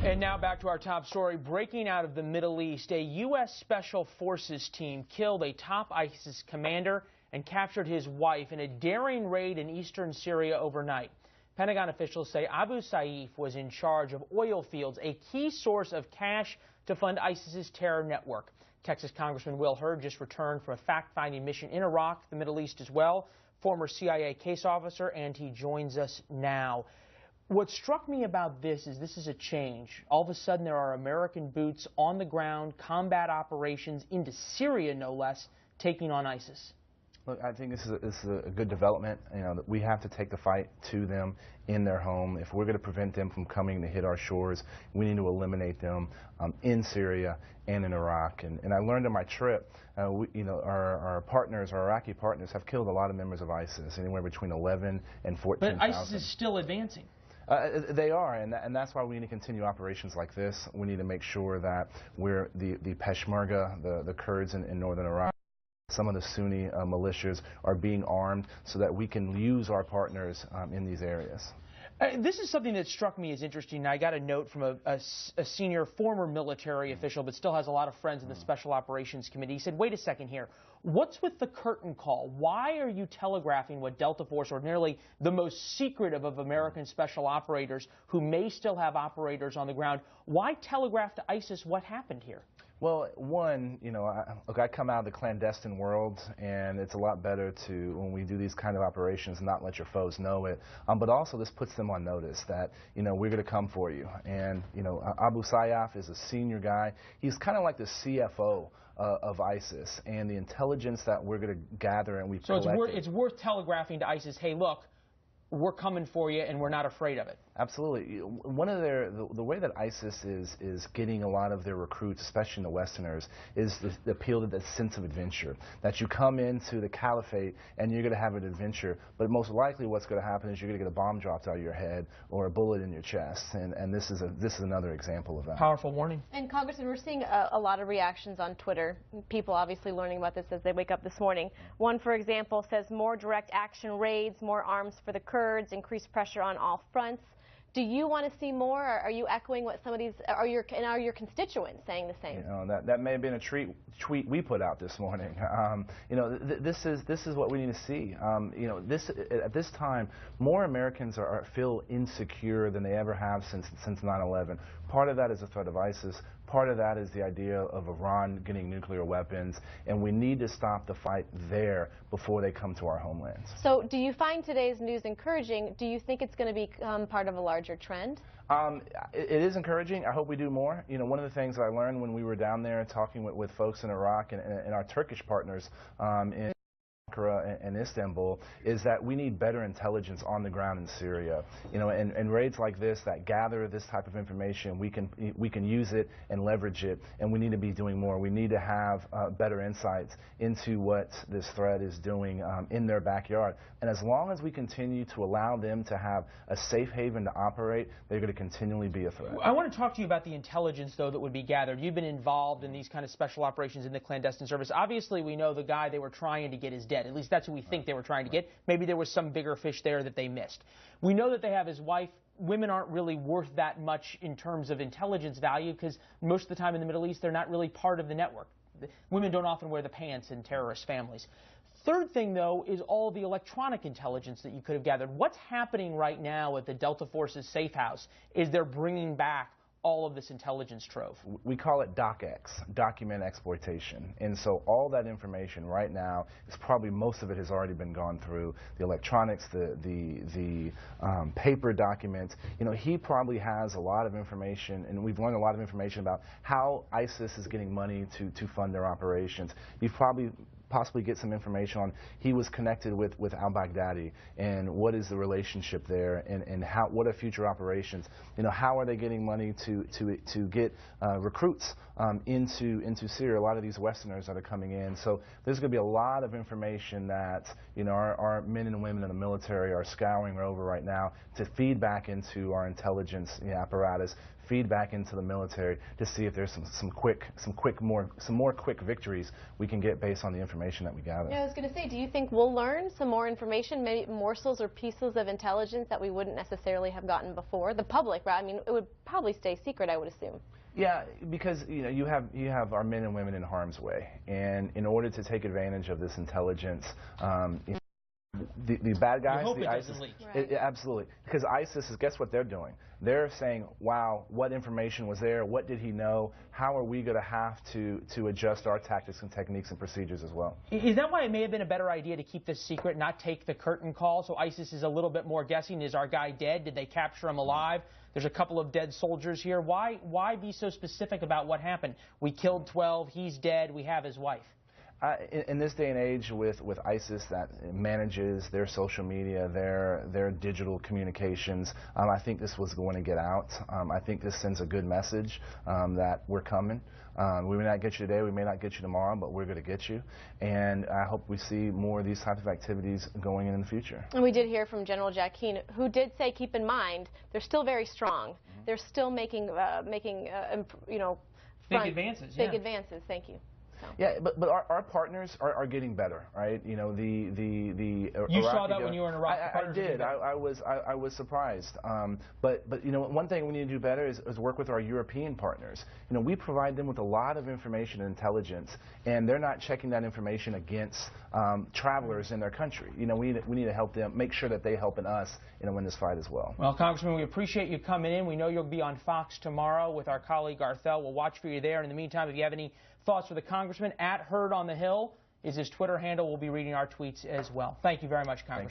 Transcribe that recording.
And now back to our top story. Breaking out of the Middle East, a U.S. Special Forces team killed a top ISIS commander and captured his wife in a daring raid in eastern Syria overnight. Pentagon officials say Abu Saif was in charge of oil fields, a key source of cash to fund ISIS's terror network. Texas Congressman Hurd just returned from a fact-finding mission in Iraq, the Middle East as well, former CIA case officer, and he joins us now. What struck me about this is a change. All of a sudden there are American boots on the ground, combat operations into Syria, no less, taking on ISIS. Look, I think this is a good development. You know, that we have to take the fight to them in their home. If we're going to prevent them from coming to hit our shores, we need to eliminate them in Syria and in Iraq. And I learned on my trip, our partners, our Iraqi partners, have killed a lot of members of ISIS, anywhere between 11 and 14,000. But ISIS is still advancing. They are, and that's why we need to continue operations like this. We need to make sure that we're the Peshmerga, the Kurds in northern Iraq, some of the Sunni militias are being armed so that we can use our partners in these areas. This is something that struck me as interesting. I got a note from a senior former military official, but still has a lot of friends in the Special Operations Committee. He said, wait a second here. What's with the curtain call? Why are you telegraphing what Delta Force, ordinarily the most secretive of American special operators who may still have operators on the ground, why telegraph to ISIS what happened here? Well, one, look, I come out of the clandestine world, and it's a lot better to, when we do these kind of operations, not let your foes know it. But also, this puts them on notice that, we're going to come for you. And, Abu Sayyaf is a senior guy. He's kind of like the CFO of ISIS, and the intelligence that we're going to gather and we've collected. So it's worth telegraphing to ISIS, hey, look, we're coming for you, and we're not afraid of it. Absolutely. One of the way that ISIS is getting a lot of their recruits, especially in the Westerners, is the appeal to that sense of adventure. That you come into the caliphate and you're going to have an adventure, but most likely what's going to happen is you're going to get a bomb dropped out of your head or a bullet in your chest, and this is another example of that. Powerful warning. And Congressman, we're seeing a lot of reactions on Twitter. People obviously learning about this as they wake up this morning. One, for example, says more direct action raids, more arms for the Kurds, increased pressure on all fronts. Do you want to see more, or are you echoing what some of these, are your constituents saying the same? That may have been a tweet we put out this morning. This is what we need to see. At this time, more Americans feel insecure than they ever have since 9/11. Part of that is the threat of ISIS. Part of that is the idea of Iran getting nuclear weapons, and we need to stop the fight there before they come to our homelands. So do you find today's news encouraging? Do you think it's going to become part of a larger trend? It is encouraging. I hope we do more. One of the things I learned when we were down there talking with folks in Iraq and our Turkish partners in Ankara and Istanbul is that we need better intelligence on the ground in Syria. And raids like this that gather this type of information, we can use it and leverage it, and we need to be doing more. We need to have better insights into what this threat is doing in their backyard. And as long as we continue to allow them to have a safe haven to operate, they're going to continually be a threat. I want to talk to you about the intelligence, though, that would be gathered. You've been involved in these kind of special operations in the clandestine service. Obviously, we know the guy they were trying to get is dead. At least that's who we think they were trying to get. Maybe there was some bigger fish there that they missed. We know that they have his wife. Women aren't really worth that much in terms of intelligence value because most of the time in the Middle East, they're not really part of the network. Women don't often wear the pants in terrorist families. Third thing, though, is all the electronic intelligence that you could have gathered. What's happening right now at the Delta Force's safe house is they're bringing back all of this intelligence trove. We call it DocX, document exploitation. And so all that information right now is probably, most of it has already been gone through. The electronics, the paper documents. He probably has a lot of information, and we've learned a lot of information about how ISIS is getting money to fund their operations. You've possibly get some information on he was connected with al-Baghdadi and what is the relationship there, and what are future operations. How are they getting money to get recruits into Syria, a lot of these Westerners that are coming in. So there's going to be a lot of information that our men and women in the military are scouring over right now to feed back into our intelligence apparatus, feed back into the military to see if there's some more quick victories we can get based on the information that we gather. Yeah, I was going to say, do you think we'll learn some more information, maybe morsels or pieces of intelligence that we wouldn't necessarily have gotten before? The public, right? I mean, it would probably stay secret, I would assume. Yeah, because you have our men and women in harm's way, and in order to take advantage of this intelligence, the bad guys, you hope the it ISIS, doesn't leak. Right. Absolutely, because ISIS is, guess what they're doing? They're saying, wow, what information was there? What did he know? How are we going to have to adjust our tactics and techniques and procedures as well? Is that why it may have been a better idea to keep this secret, not take the curtain call, so ISIS is a little bit more guessing? Is our guy dead? Did they capture him alive? There's a couple of dead soldiers here. Why be so specific about what happened? We killed 12. He's dead. We have his wife. In this day and age with ISIS that manages their social media, their digital communications, I think this was going to get out. I think this sends a good message that we're coming. We may not get you today, we may not get you tomorrow, but we're going to get you. And I hope we see more of these types of activities going in the future. And we did hear from General Jack Keane, who did say, keep in mind, they're still very strong. Mm-hmm. They're still making you know, big advances. Big advances. Thank you. So. Yeah, but our partners are getting better, right? You know, You Iraqi, saw that when you were in Iraq. I did. I was surprised. But you know, one thing we need to do better is work with our European partners. You know, we provide them with a lot of information and intelligence, and they're not checking that information against travelers in their country. You know, we need to help them, make sure that they helping us, you know, win this fight as well. Well, Congressman, we appreciate you coming in. We know you'll be on Fox tomorrow with our colleague Arthel. We'll watch for you there. And in the meantime, if you have any thoughts for the Congressman, @Hurd on the Hill is his Twitter handle. We'll be reading our tweets as well. Thank you very much, Congressman.